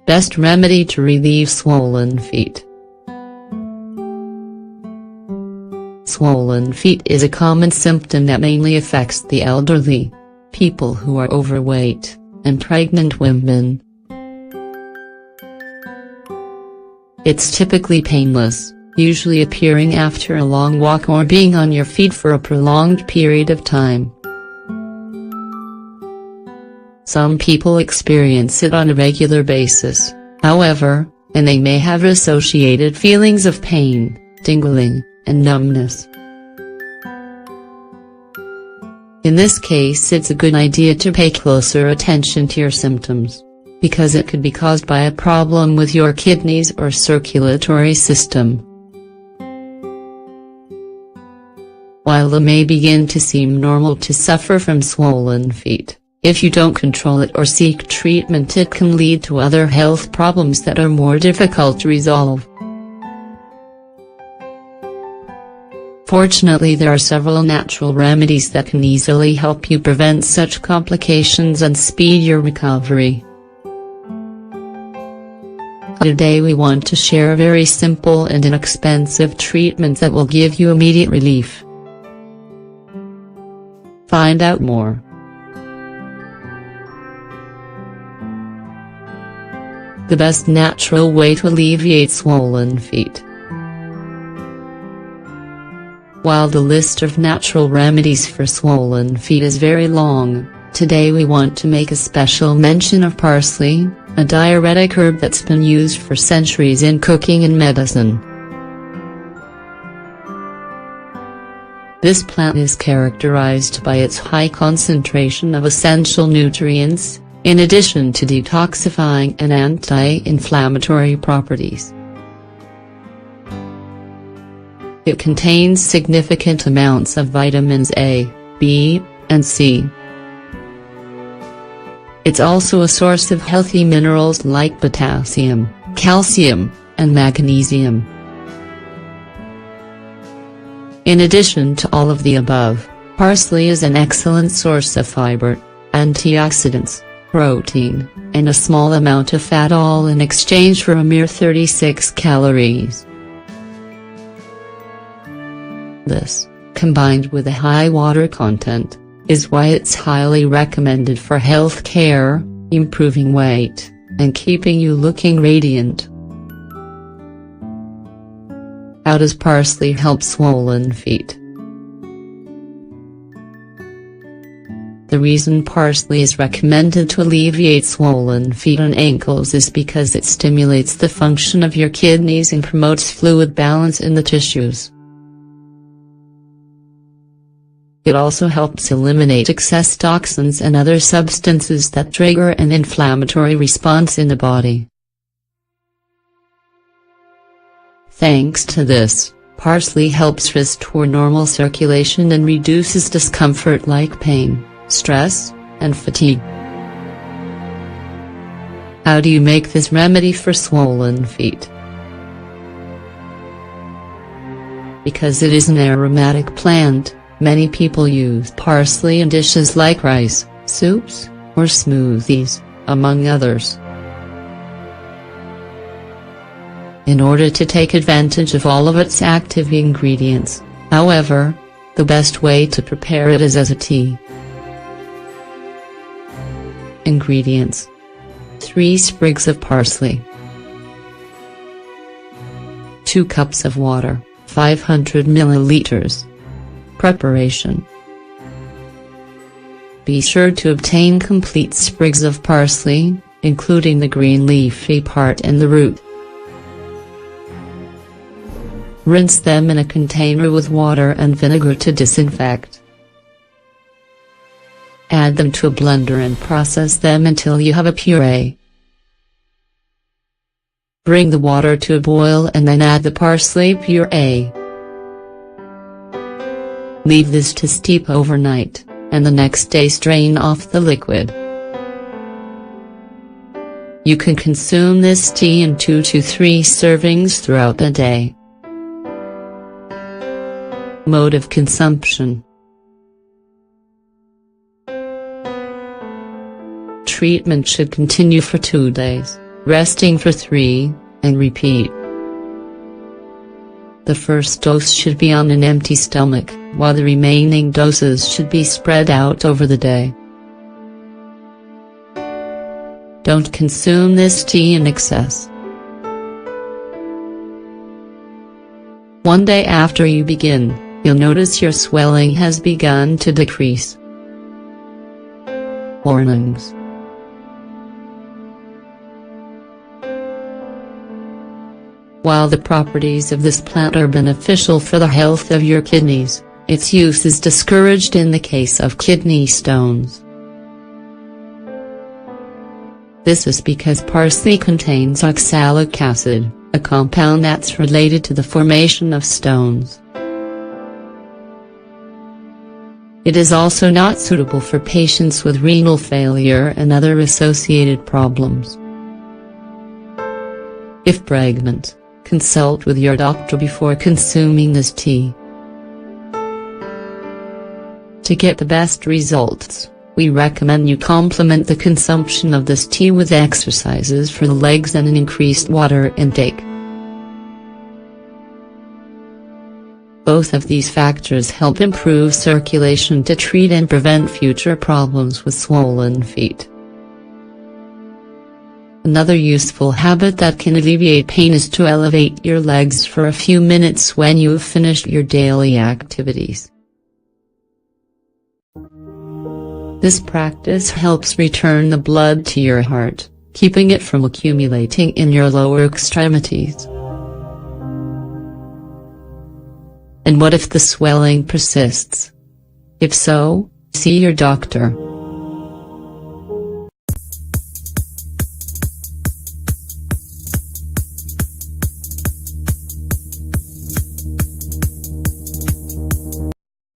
Best remedy to relieve swollen feet. Swollen feet is a common symptom that mainly affects the elderly, people who are overweight, and pregnant women. It's typically painless, usually appearing after a long walk or being on your feet for a prolonged period of time. Some people experience it on a regular basis, however, and they may have associated feelings of pain, tingling, and numbness. In this case, it's a good idea to pay closer attention to your symptoms, because it could be caused by a problem with your kidneys or circulatory system. While it may begin to seem normal to suffer from swollen feet, if you don't control it or seek treatment, it can lead to other health problems that are more difficult to resolve. Fortunately, there are several natural remedies that can easily help you prevent such complications and speed your recovery. Today we want to share a very simple and inexpensive treatment that will give you immediate relief. Find out more. The best natural way to alleviate swollen feet. While the list of natural remedies for swollen feet is very long, today we want to make a special mention of parsley, a diuretic herb that's been used for centuries in cooking and medicine. This plant is characterized by its high concentration of essential nutrients, in addition to detoxifying and anti-inflammatory properties. It contains significant amounts of vitamins A, B, and C. It's also a source of healthy minerals like potassium, calcium, and magnesium. In addition to all of the above, parsley is an excellent source of fiber, antioxidants, protein, and a small amount of fat, all in exchange for a mere 36 calories. This, combined with a high water content, is why it's highly recommended for health care, improving weight, and keeping you looking radiant. How does parsley help swollen feet? The reason parsley is recommended to alleviate swollen feet and ankles is because it stimulates the function of your kidneys and promotes fluid balance in the tissues. It also helps eliminate excess toxins and other substances that trigger an inflammatory response in the body. Thanks to this, parsley helps restore normal circulation and reduces discomfort like pain, stress, and fatigue. How do you make this remedy for swollen feet? Because it is an aromatic plant, many people use parsley in dishes like rice, soups, or smoothies, among others. In order to take advantage of all of its active ingredients, however, the best way to prepare it is as a tea. Ingredients: 3 sprigs of parsley, 2 cups of water, 500 milliliters. Preparation: be sure to obtain complete sprigs of parsley, including the green leafy part and the root. Rinse them in a container with water and vinegar to disinfect. Add them to a blender and process them until you have a puree. Bring the water to a boil and then add the parsley puree. Leave this to steep overnight, and the next day strain off the liquid. You can consume this tea in 2 to 3 servings throughout the day. Mode of consumption: treatment should continue for 2 days, resting for 3, and repeat. The first dose should be on an empty stomach, while the remaining doses should be spread out over the day. Don't consume this tea in excess. One day after you begin, you'll notice your swelling has begun to decrease. Warnings. While the properties of this plant are beneficial for the health of your kidneys, its use is discouraged in the case of kidney stones. This is because parsley contains oxalic acid, a compound that's related to the formation of stones. It is also not suitable for patients with renal failure and other associated problems. If pregnant, consult with your doctor before consuming this tea. To get the best results, we recommend you complement the consumption of this tea with exercises for the legs and an increased water intake. Both of these factors help improve circulation to treat and prevent future problems with swollen feet. Another useful habit that can alleviate pain is to elevate your legs for a few minutes when you have finished your daily activities. This practice helps return the blood to your heart, keeping it from accumulating in your lower extremities. And what if the swelling persists? If so, see your doctor.